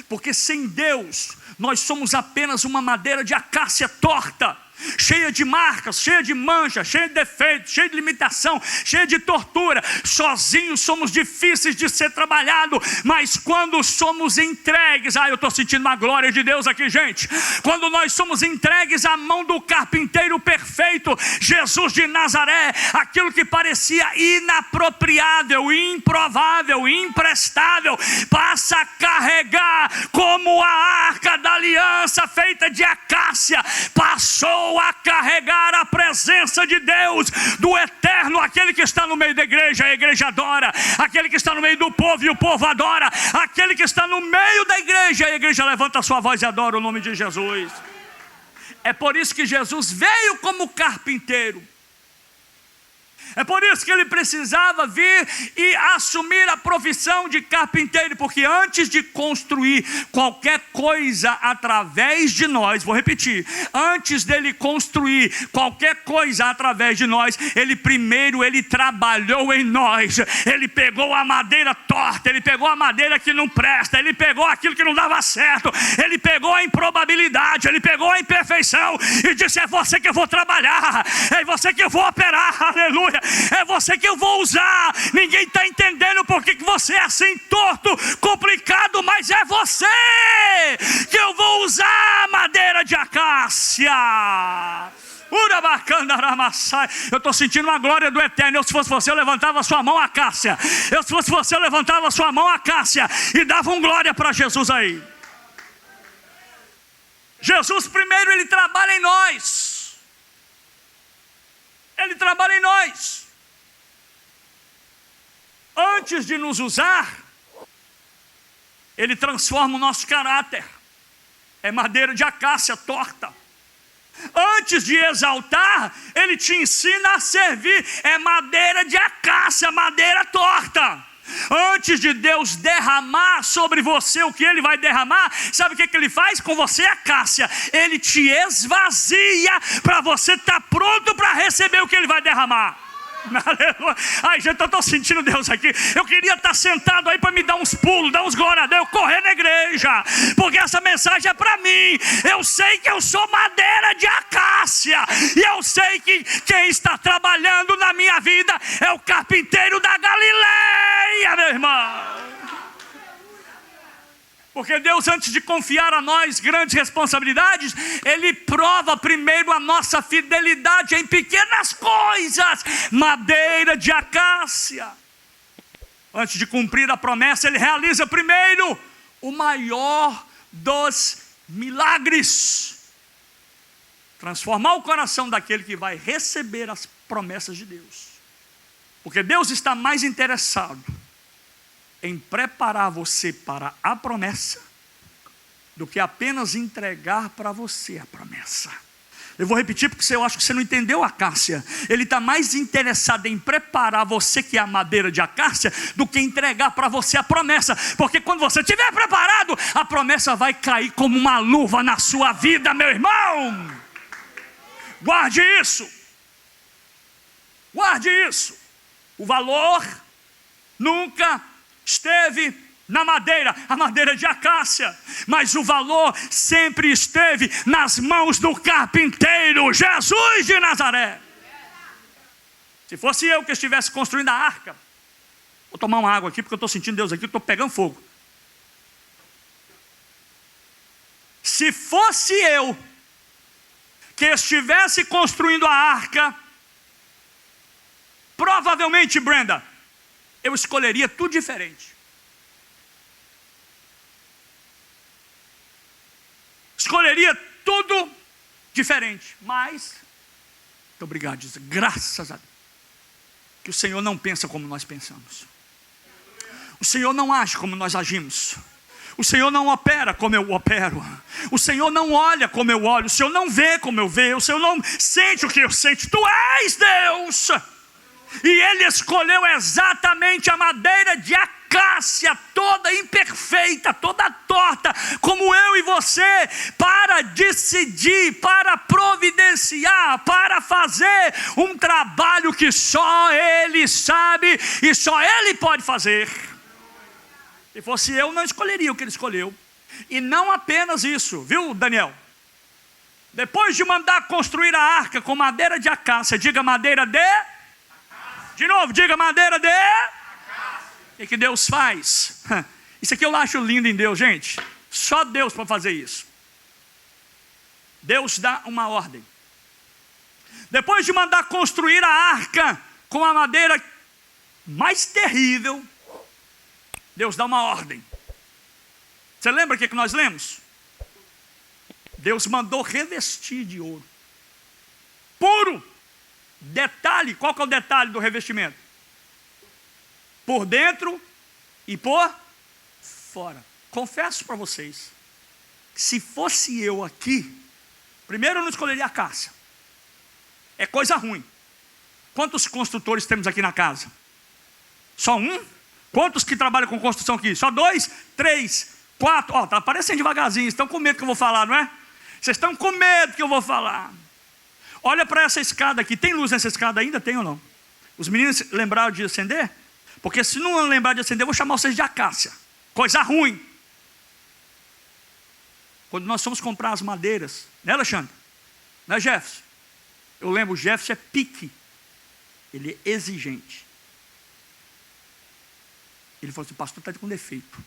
Porque sem Deus, nós somos apenas uma madeira de acácia torta. cheia de marcas, cheia de manchas, cheia de defeitos, cheia de limitação, cheia de tortura. Sozinhos somos difíceis de ser trabalhado, mas quando somos entregues, eu estou sentindo uma glória de Deus aqui, gente. Quando nós somos entregues à mão do carpinteiro perfeito, Jesus de Nazaré, aquilo que parecia inapropriável, improvável, imprestável, passa a carregar como a arca da aliança feita de acácia, passou a carregar a presença de Deus, do eterno, aquele que está no meio da igreja, a igreja adora, aquele que está no meio do povo e o povo adora, aquele que está no meio da igreja, a igreja levanta a sua voz e adora o nome de Jesus. É por isso que Jesus veio como carpinteiro. É por isso que ele precisava vir e assumir a profissão de carpinteiro, porque antes de construir qualquer coisa através de nós, vou repetir, antes dele construir qualquer coisa através de nós, ele trabalhou em nós. Ele pegou a madeira torta, ele pegou a madeira que não presta, ele pegou aquilo que não dava certo, ele pegou a improbabilidade, ele pegou a imperfeição e disse: é você que eu vou trabalhar, é você que eu vou operar, aleluia. É você que eu vou usar. Ninguém está entendendo por que você é assim torto, complicado, mas é você que eu vou usar, madeira de acácia. Eu estou sentindo uma glória do eterno. Se fosse você, eu levantava a sua mão, acácia. Se fosse você, eu levantava a sua mão, acácia, e dava um glória para Jesus aí. Jesus primeiro, ele trabalha em nós. Ele trabalha em nós. Antes de nos usar, ele transforma o nosso caráter. É madeira de acácia torta. Antes de exaltar, ele te ensina a servir. É madeira de acácia, madeira torta. Antes de Deus derramar sobre você o que ele vai derramar, sabe o que ele faz com você, acácia? Ele te esvazia para você estar pronto para receber o que ele vai derramar. Aleluia. Ai, gente, eu estou sentindo Deus aqui. Eu queria estar sentado aí para me dar uns pulos, dar uns glória a Deus, correr na igreja, porque essa mensagem é para mim. Eu sei que eu sou madeira de acácia, e eu sei que quem está trabalhando na minha vida é o carpinteiro da Galileia, meu irmão. Porque Deus, antes de confiar a nós grandes responsabilidades, ele prova primeiro a nossa fidelidade em pequenas coisas. Madeira de acácia. Antes de cumprir a promessa, ele realiza primeiro o maior dos milagres. Transformar o coração daquele que vai receber as promessas de Deus. Porque Deus está mais interessado em preparar você para a promessa do que apenas entregar para você a promessa. Eu vou repetir porque eu acho que você não entendeu a acácia. Ele está mais interessado em preparar você, que é a madeira de acácia, do que entregar para você a promessa. Porque quando você estiver preparado, a promessa vai cair como uma luva na sua vida, meu irmão. Guarde isso. Guarde isso. O valor nunca esteve na madeira, a madeira de acácia, mas o valor sempre esteve nas mãos do carpinteiro, Jesus de Nazaré. Se fosse eu que estivesse construindo a arca, vou tomar uma água aqui porque eu estou sentindo Deus aqui, estou pegando fogo. Se fosse eu que estivesse construindo a arca, provavelmente, Brenda, eu escolheria tudo diferente. Escolheria tudo diferente. Mas, muito obrigado, Jesus. Graças a Deus, que o Senhor não pensa como nós pensamos. O Senhor não age como nós agimos. O Senhor não opera como eu opero. O Senhor não olha como eu olho. O Senhor não vê como eu vejo. O Senhor não sente o que eu sinto. Tu és Deus. E Ele escolheu exatamente a madeira de acácia, toda imperfeita, toda torta, como eu e você, para decidir, para providenciar, para fazer um trabalho que só Ele sabe e só Ele pode fazer. Se fosse eu, não escolheria o que Ele escolheu. E não apenas isso, viu, Daniel? Depois de mandar construir a arca com madeira de acácia, diga madeira de acácia. De novo, diga madeira de acácia. O que Deus faz? Isso aqui eu acho lindo em Deus, gente. Só Deus para fazer isso. Deus dá uma ordem. Depois de mandar construir a arca com a madeira mais terrível, Deus dá uma ordem. Você lembra o que nós lemos? Deus mandou revestir de ouro puro. Detalhe, qual que é o detalhe do revestimento? Por dentro e por fora. Confesso para vocês, se fosse eu aqui, primeiro eu não escolheria a acácia. É coisa ruim. Quantos construtores temos aqui na casa? Só um? Quantos que trabalham com construção aqui? Só 2, 3, 4. Ó, tá aparecendo devagarzinho. Estão com medo que eu vou falar, não é? Vocês estão com medo que eu vou falar. Olha para essa escada aqui. Tem luz nessa escada ainda? Tem ou não? Os meninos lembraram de acender? Porque se não lembrar de acender, eu vou chamar vocês de acácia. Coisa ruim. Quando nós fomos comprar as madeiras, né, Alexandre? Né, Jefferson? Eu lembro, o Jefferson é pique. Ele é exigente. Ele falou assim: pastor, está com defeito.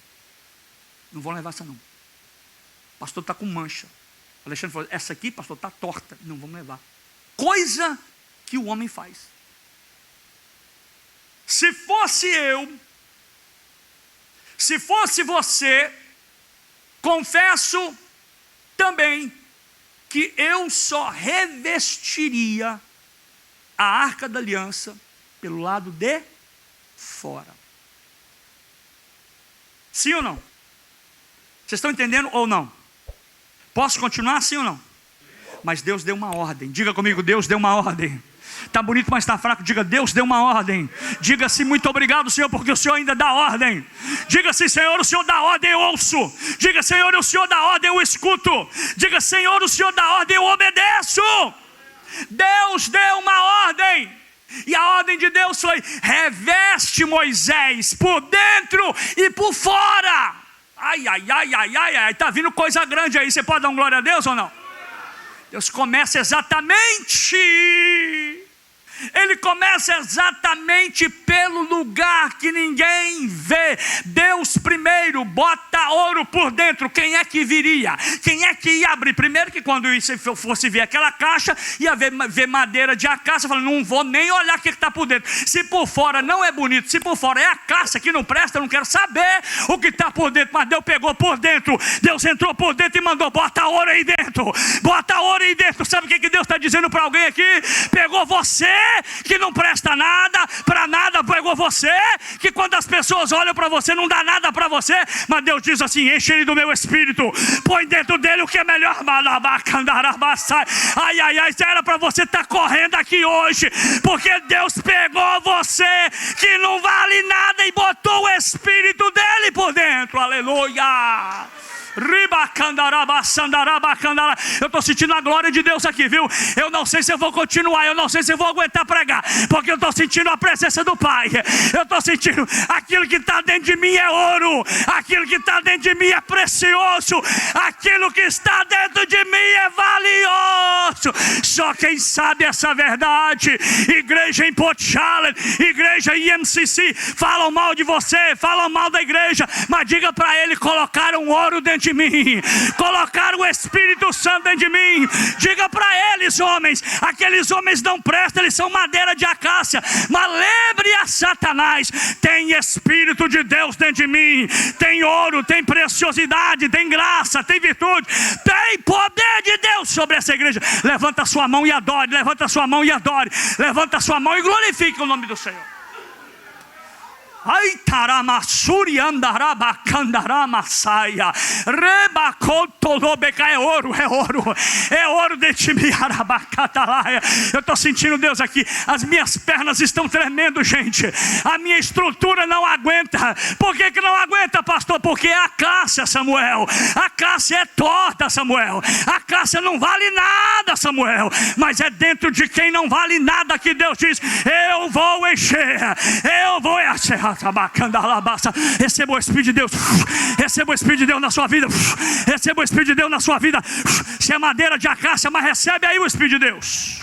Não vão levar essa não. Pastor, está com mancha. Alexandre falou: essa aqui, pastor, está torta. Não vamos levar. Coisa que o homem faz. Se fosse eu, se fosse você, confesso também que eu só revestiria a arca da aliança pelo lado de fora. Sim ou não? Vocês estão entendendo ou não? Posso continuar, sim ou não? Mas Deus deu uma ordem. Diga comigo: Deus deu uma ordem. Está bonito, mas está fraco. Diga: Deus deu uma ordem. Diga-se: muito obrigado, Senhor, porque o Senhor ainda dá ordem. Diga-se: Senhor, o Senhor dá ordem, eu ouço. Diga: Senhor, o Senhor dá ordem, eu escuto. Diga: Senhor, o Senhor dá ordem, eu obedeço. Deus deu uma ordem. E a ordem de Deus foi: reveste Moisés por dentro e por fora. Ai, ai, ai, ai, ai, ai. Está vindo coisa grande aí. Você pode dar um glória a Deus ou não? Deus começa exatamente. Ele começa exatamente pelo lugar que ninguém vê. Deus primeiro bota ouro por dentro. Quem é que viria? Quem é que ia abrir? Primeiro que quando eu fosse ver aquela caixa, ia ver madeira de acácia. Falando: não vou nem olhar o que está por dentro. Se por fora não é bonito, se por fora é acácia que não presta, eu não quero saber o que está por dentro. Mas Deus pegou por dentro. Deus entrou por dentro e mandou: bota ouro aí dentro. Bota ouro aí dentro. Sabe o que Deus está dizendo para alguém aqui? Pegou você, que não presta nada, para nada, pegou você, que quando as pessoas olham para você, não dá nada para você, mas Deus diz assim: enche ele do meu espírito, põe dentro dele o que é melhor. Ai, ai, ai, era para você estar correndo aqui hoje, porque Deus pegou você, que não vale nada, e botou o espírito dele por dentro. Aleluia. Eu estou sentindo a glória de Deus aqui, viu? Eu não sei se eu vou continuar, eu não sei se eu vou aguentar pregar, porque eu estou sentindo a presença do Pai. Eu estou sentindo aquilo que está dentro de mim é ouro, aquilo que está dentro de mim é precioso, aquilo que está dentro de mim é valioso. Só quem sabe essa verdade. Igreja em Port Charlotte, igreja em MCC, falam mal de você, falam mal da igreja, mas diga para ele: colocaram ouro dentro de mim, colocaram o Espírito Santo dentro de mim. Diga para eles: homens, aqueles homens não prestam, eles são madeira de acácia. Mas lembre a Satanás: tem Espírito de Deus dentro de mim, tem ouro, tem preciosidade, tem graça, tem virtude, tem poder de Deus sobre essa igreja. Levanta a sua mão e adore, levanta a sua mão e adore, levanta a sua mão e glorifique o nome do Senhor. Ai, taramassuri andarabacandaramassaia, rebacotolobeca, é ouro, é ouro de mim, arabacatalaia. Eu estou sentindo Deus aqui, as minhas pernas estão tremendo, gente, a minha estrutura não aguenta. Por que não aguenta, pastor? Porque é acácia, Samuel, a acácia é torta, Samuel, a acácia não vale nada, Samuel, mas é dentro de quem não vale nada que Deus diz: eu vou encher, eu vou encher. Receba o Espírito de Deus. Receba o Espírito de Deus na sua vida. Receba o Espírito de Deus na sua vida. Se é madeira de acácia, mas recebe aí o Espírito de Deus.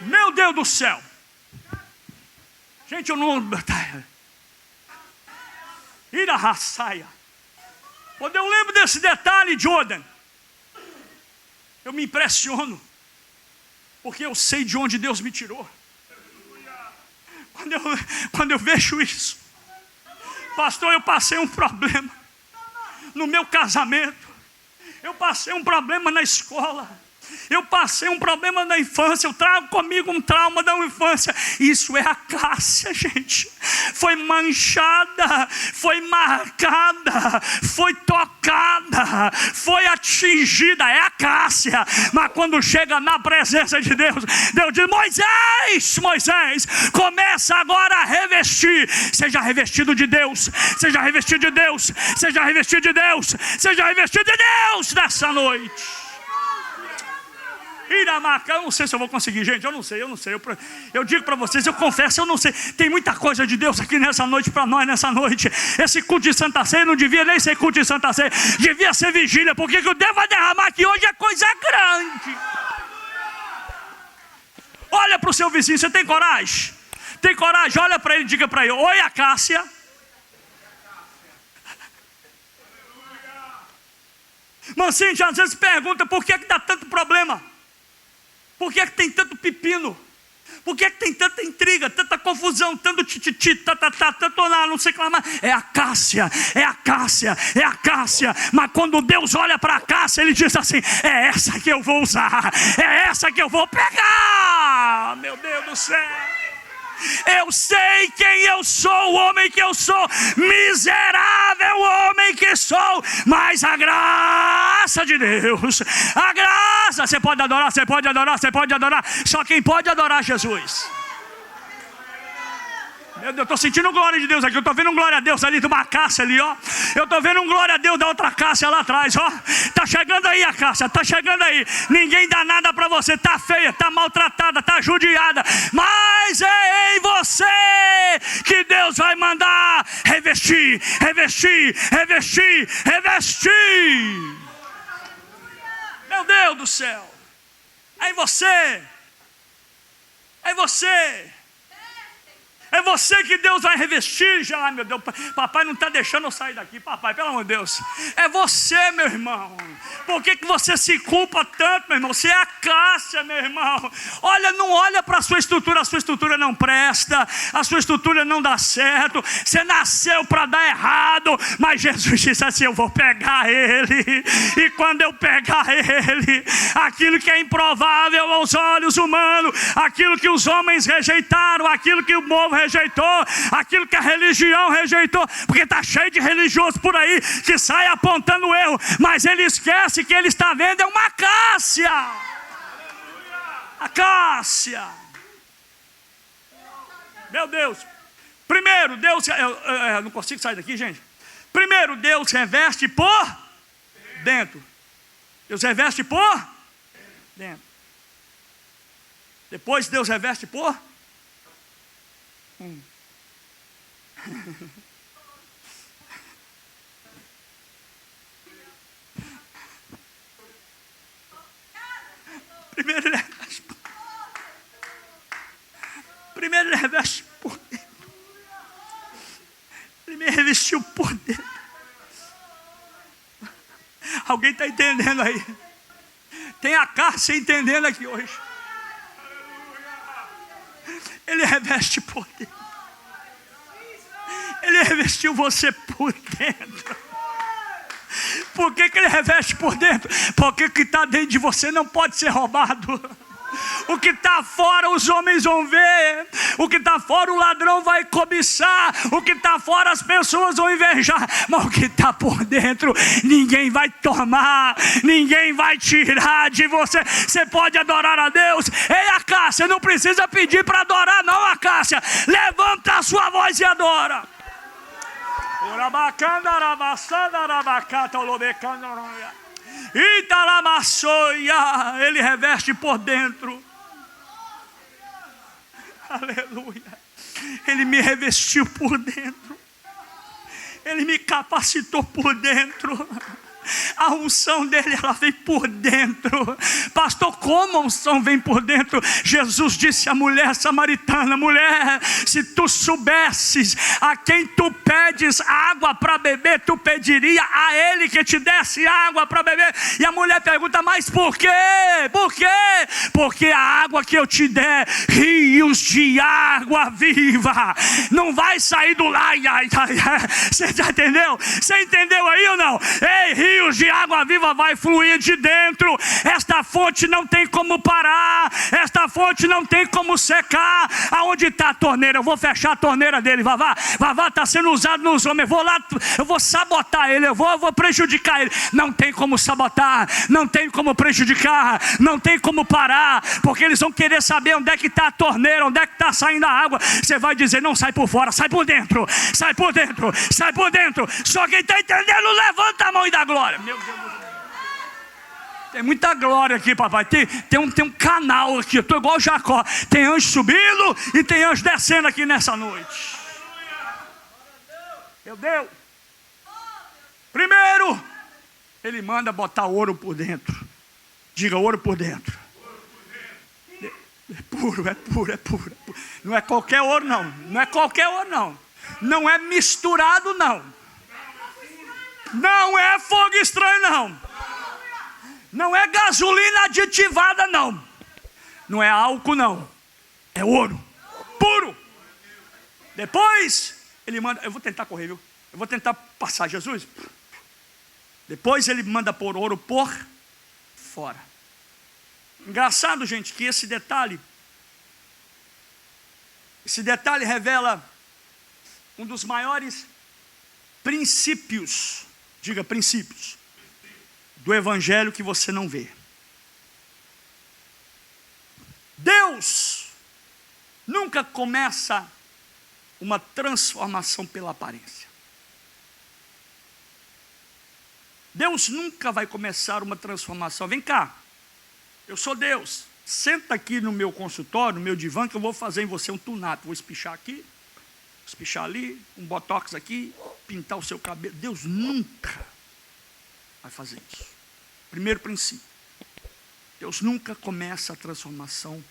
Meu Deus do céu. Gente, eu não... Ira raçaia. Quando eu lembro desse detalhe, Jordan, eu me impressiono. Porque eu sei de onde Deus me tirou. Quando eu vejo isso, pastor, eu passei um problema no meu casamento, eu passei um problema na escola, eu passei um problema na infância, eu trago comigo um trauma da infância. Isso é acácia, gente. Foi manchada, foi marcada, foi tocada, foi atingida. É acácia. Mas quando chega na presença de Deus, Deus diz: Moisés, começa agora a revestir. Seja revestido de Deus, seja revestido de Deus, seja revestido de Deus, seja revestido de Deus nessa noite. Eu não sei se eu vou conseguir, gente. Eu não sei. Eu digo para vocês, eu confesso, eu não sei. Tem muita coisa de Deus aqui nessa noite para nós nessa noite. Esse culto de Santa Ceia não devia nem ser culto de Santa Ceia, devia ser vigília, porque o que Deus vai derramar aqui hoje é coisa grande. Olha para o seu vizinho, você tem coragem? Tem coragem? Olha para ele e diga para ele: oi, acácia. Mansinho, às vezes pergunta por que dá tanto problema. Por que tem tanto pepino? Por que tem tanta intriga, tanta confusão, tanto tititi, tanto lá, não sei o que lá mais? É acácia. Mas quando Deus olha para a acácia, Ele diz assim: é essa que eu vou usar, é essa que eu vou pegar. Meu Deus do céu. Eu sei quem eu sou, o homem que eu sou, miserável homem que sou, mas a graça de Deus, a graça, você pode adorar, só quem pode adorar Jesus. Meu Deus, eu estou sentindo glória de Deus aqui. Eu estou vendo um glória a Deus ali de uma Cássia ali, ó. Eu estou vendo um glória a Deus da outra Cássia lá atrás, ó. Está chegando aí a Cássia, está chegando aí. Ninguém dá nada para você. Está feia, está maltratada, está judiada. Mas é em você que Deus vai mandar revestir. Meu Deus do céu. É em você. É você que Deus vai revestir já. Meu Deus, papai não está deixando eu sair daqui. Papai, pelo amor de Deus. É você, meu irmão. Por que você se culpa tanto, meu irmão? Você é acácia, meu irmão. Olha, não olha para a sua estrutura não presta, a sua estrutura não dá certo. Você nasceu para dar errado, mas Jesus disse assim: eu vou pegar ele. E quando eu pegar ele, aquilo que é improvável aos olhos humanos, aquilo que os homens rejeitaram, aquilo que o povo rejeitou, aquilo que a religião rejeitou, porque está cheio de religioso por aí que sai apontando o erro, mas ele esquece que ele está vendo é uma acácia. Acácia. Meu Deus. Primeiro, Deus, eu não consigo sair daqui, gente. Primeiro, Deus reveste por dentro. Deus reveste por dentro. Depois, Deus reveste por primeiro ele reveste por dentro. Primeiro revestiu por dentro. Alguém está entendendo aí? Tem a Cássia entendendo aqui hoje. Ele reveste por dentro. Ele revestiu você por dentro. Por que ele reveste por dentro? Porque o que está dentro de você não pode ser roubado. O que está fora os homens vão ver. O que está fora o ladrão vai cobiçar. O que está fora as pessoas vão invejar. Mas o que está por dentro ninguém vai tomar, ninguém vai tirar de você. Você pode adorar a Deus. Ei, Acácia, não precisa pedir para adorar não, Acácia. Levanta a sua voz e adora. Ele reveste por dentro. Aleluia. Ele me revestiu por dentro. Ele me capacitou por dentro. A unção dele, ela vem por dentro. Pastor, como a unção vem por dentro? Jesus disse à mulher samaritana: mulher, se tu soubesses a quem tu pedes água para beber, tu pediria a ele que te desse água para beber. E a mulher pergunta: mas por quê? Por quê? Porque a água que eu te der, rios de água viva, não vai sair do lá. Você já entendeu? Você entendeu aí ou não? Ei, rios de água viva vai fluir de dentro. Esta fonte não tem como parar. Esta fonte não tem como secar. Aonde está a torneira? Eu vou fechar a torneira dele. Vavá está sendo usado nos homens. Eu vou lá, eu vou sabotar ele. Eu vou prejudicar ele. Não tem como sabotar. Não tem como prejudicar. Não tem como parar. Porque eles vão querer saber onde é que está a torneira, onde é que está saindo a água. Você vai dizer: não sai por fora, sai por dentro. Sai por dentro. Sai por dentro. Só quem está entendendo, levanta a mão e dá glória. Meu Deus do céu. Tem muita glória aqui, papai. Tem um canal aqui. Eu estou igual Jacó. Tem anjo subindo e tem anjo descendo aqui nessa noite. Meu Deus. Primeiro, ele manda botar ouro por dentro. Diga: ouro por dentro. É puro, é puro, é puro. Não é qualquer ouro, não. Não é qualquer ouro, não. Não é misturado, não. Não é fogo estranho, não. Não é gasolina aditivada, não. Não é álcool, não. É ouro puro. Depois ele manda. Eu vou tentar correr, viu? Eu vou tentar passar, Jesus. Depois ele manda pôr ouro por fora. Engraçado, gente, que esse detalhe revela um dos maiores princípios. Diga: princípios do evangelho que você não vê. Deus nunca começa uma transformação pela aparência. Deus nunca vai começar uma transformação. Vem cá, eu sou Deus. Senta aqui no meu consultório, no meu divã, que eu vou fazer em você um tune-up. Vou espichar aqui, espichar ali, um botox aqui, pintar o seu cabelo. Deus nunca vai fazer isso. Primeiro princípio: Deus nunca começa a transformação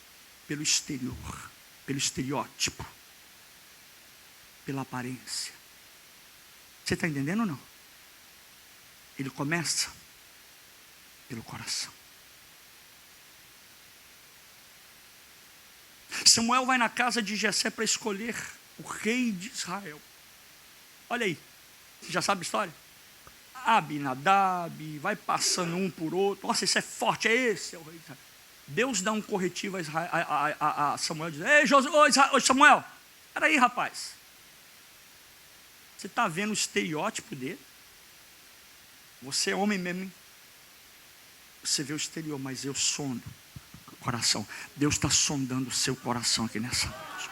pelo exterior, pelo estereótipo, pela aparência. Você está entendendo ou não? Ele começa pelo coração. Samuel vai na casa de Jessé para escolher o rei de Israel. Olha aí, você já sabe a história? Abinadab, vai passando um por outro. Nossa, esse é forte, esse é o rei de Israel. Deus dá um corretivo a Samuel, diz: ei, Samuel, peraí, rapaz, você está vendo o estereótipo dele? Você é homem mesmo, hein? Você vê o exterior, mas eu sondo o coração. Deus está sondando o seu coração aqui nessa noite.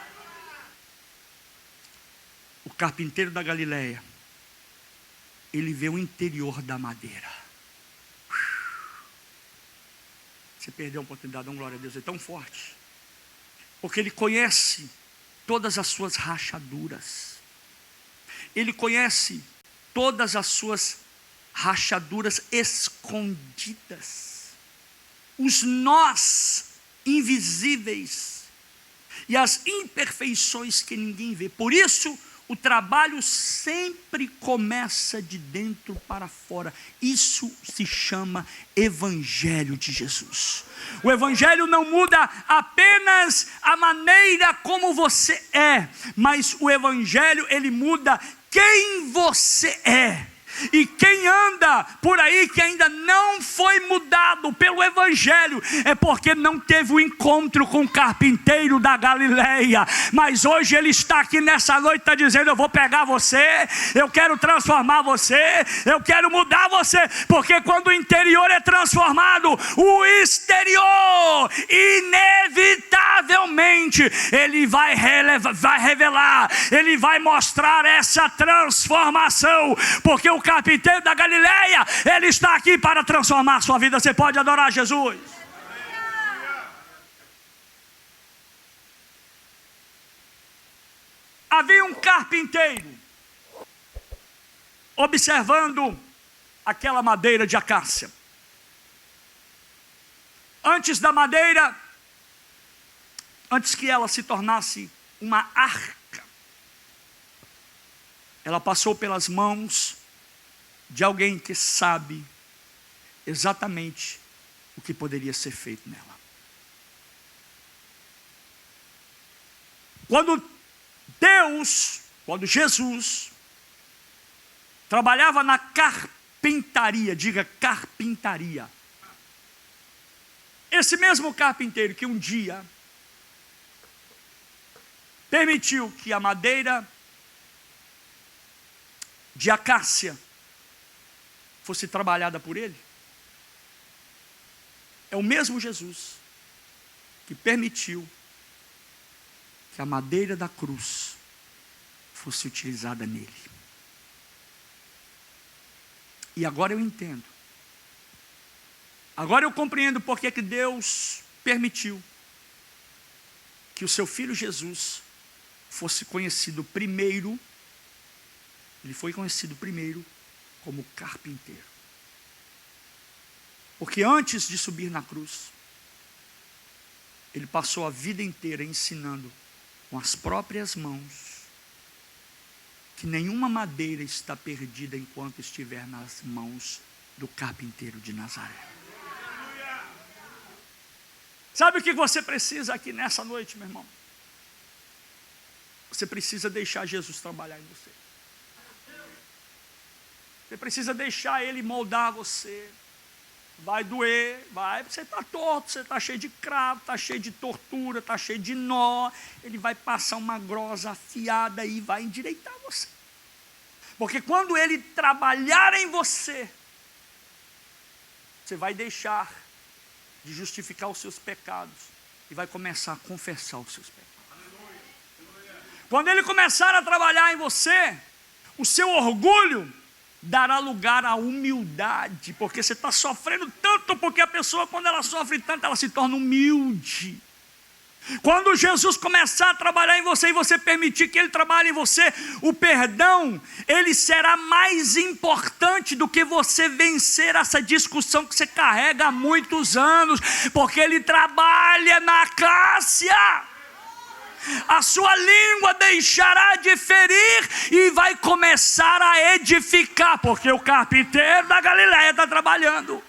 O carpinteiro da Galileia, ele vê o interior da madeira. Você perdeu a oportunidade, dá glória a Deus, é tão forte. Porque ele conhece todas as suas rachaduras. Ele conhece todas as suas rachaduras escondidas. Os nós invisíveis. E as imperfeições que ninguém vê. Por isso, o trabalho sempre começa de dentro para fora. Isso se chama Evangelho de Jesus. O Evangelho não muda apenas a maneira como você é, mas o Evangelho, ele muda quem você é. E quem anda por aí que ainda não foi mudado pelo Evangelho, é porque não teve o encontro com o carpinteiro da Galileia. Mas hoje ele está aqui nessa noite, está dizendo: eu vou pegar você, eu quero transformar você, eu quero mudar você. Porque quando o interior é transformado, o exterior inevitavelmente ele vai revelar, ele vai mostrar essa transformação. Porque o carpinteiro da Galileia, ele está aqui para transformar a sua vida. Você pode adorar Jesus. havia um carpinteiro observando aquela madeira de acácia. Antes da madeira, antes que ela se tornasse uma arca, ela passou pelas mãos de alguém que sabe exatamente o que poderia ser feito nela. Quando Jesus trabalhava na carpintaria, diga carpintaria. Esse mesmo carpinteiro que um dia permitiu que a madeira de acácia fosse trabalhada por ele, é o mesmo Jesus que permitiu que a madeira da cruz fosse utilizada nele. E agora eu entendo. Agora eu compreendo porque que Deus permitiu que o seu filho Jesus fosse conhecido primeiro. Ele foi conhecido primeiro como carpinteiro. Porque antes de subir na cruz, ele passou a vida inteira ensinando com as próprias mãos que nenhuma madeira está perdida enquanto estiver nas mãos do carpinteiro de Nazaré. Sabe o que você precisa aqui nessa noite, meu irmão? Você precisa deixar Jesus trabalhar em você. Você precisa deixar Ele moldar você. Vai doer, você está torto, você está cheio de cravo, está cheio de tortura, está cheio de nó. Ele vai passar uma grosa afiada e vai endireitar você. Porque quando Ele trabalhar em você, você vai deixar de justificar os seus pecados e vai começar a confessar os seus pecados. Quando Ele começar a trabalhar em você, o seu orgulho dará lugar à humildade, porque você está sofrendo tanto, porque a pessoa, quando ela sofre tanto, ela se torna humilde. Quando Jesus começar a trabalhar em você e você permitir que Ele trabalhe em você, o perdão, ele será mais importante do que você vencer essa discussão que você carrega há muitos anos, porque Ele trabalha na acácia. A sua língua deixará de ferir e vai começar a edificar, porque o carpinteiro da Galileia está trabalhando.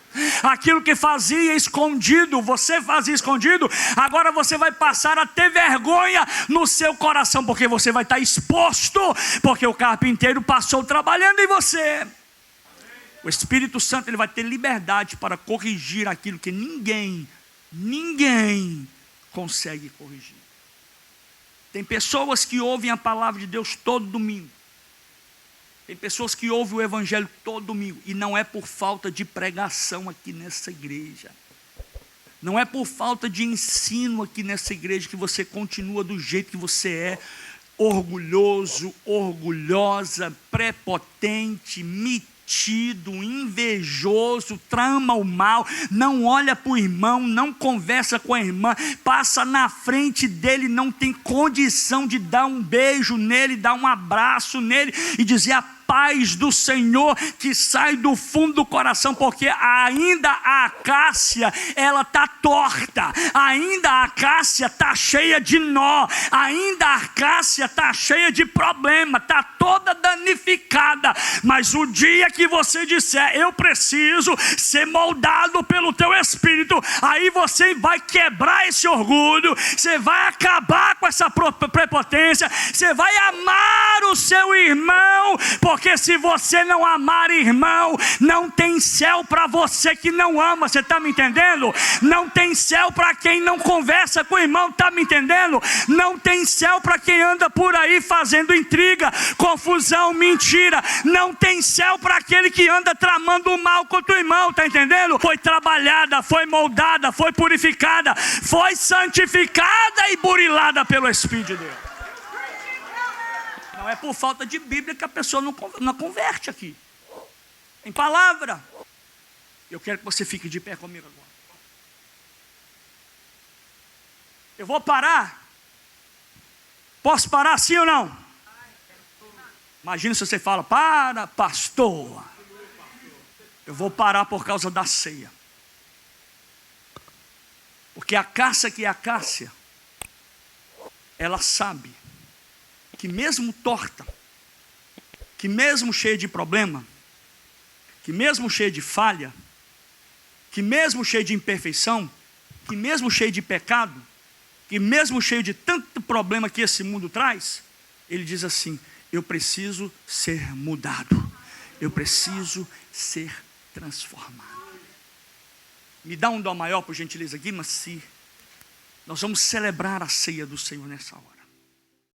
Aquilo que fazia escondido, você fazia escondido, agora você vai passar a ter vergonha no seu coração, porque você vai estar exposto, porque o carpinteiro passou trabalhando em você. O Espírito Santo, ele vai ter liberdade para corrigir aquilo que ninguém consegue corrigir. Tem pessoas que ouvem a palavra de Deus todo domingo. Tem pessoas que ouvem o Evangelho todo domingo. E não é por falta de pregação aqui nessa igreja. Não é por falta de ensino aqui nessa igreja que você continua do jeito que você é. Orgulhoso, orgulhosa, prepotente, metido, invejoso, trama o mal, não olha para o irmão, não conversa com a irmã, passa na frente dele, não tem condição de dar um beijo nele, dar um abraço nele e dizer a paz do Senhor que sai do fundo do coração, porque ainda a acácia, ela está torta, ainda a acácia está cheia de nó, ainda a acácia está cheia de problema, está toda danificada, mas o dia que você disser, eu preciso ser moldado pelo teu Espírito, aí você vai quebrar esse orgulho, você vai acabar com essa prepotência, você vai amar o seu irmão, porque se você não amar irmão, não tem céu para você que não ama, você está me entendendo? Não tem céu para quem não conversa com o irmão, está me entendendo? Não tem céu para quem anda por aí fazendo intriga, confusão, mentira, não tem céu para aquele que anda tramando o mal contra o irmão, está entendendo? Foi trabalhada, foi moldada, foi purificada, foi santificada e burilada pelo Espírito de Deus. Não é por falta de Bíblia que a pessoa não converte aqui. Em palavra. Eu quero que você fique de pé comigo agora. Eu vou parar. Posso parar sim ou não? Imagina se você fala: para, pastor. Eu vou parar por causa da ceia. Porque a Cássia, que é a Cássia, ela sabe que mesmo torta, que mesmo cheia de problema, que mesmo cheia de falha, que mesmo cheia de imperfeição, que mesmo cheia de pecado, que mesmo cheio de tanto problema que esse mundo traz, ele diz assim: eu preciso ser mudado, eu preciso ser transformado. Me dá um dó maior, por gentileza, aqui, mas se nós vamos celebrar a ceia do Senhor nessa hora.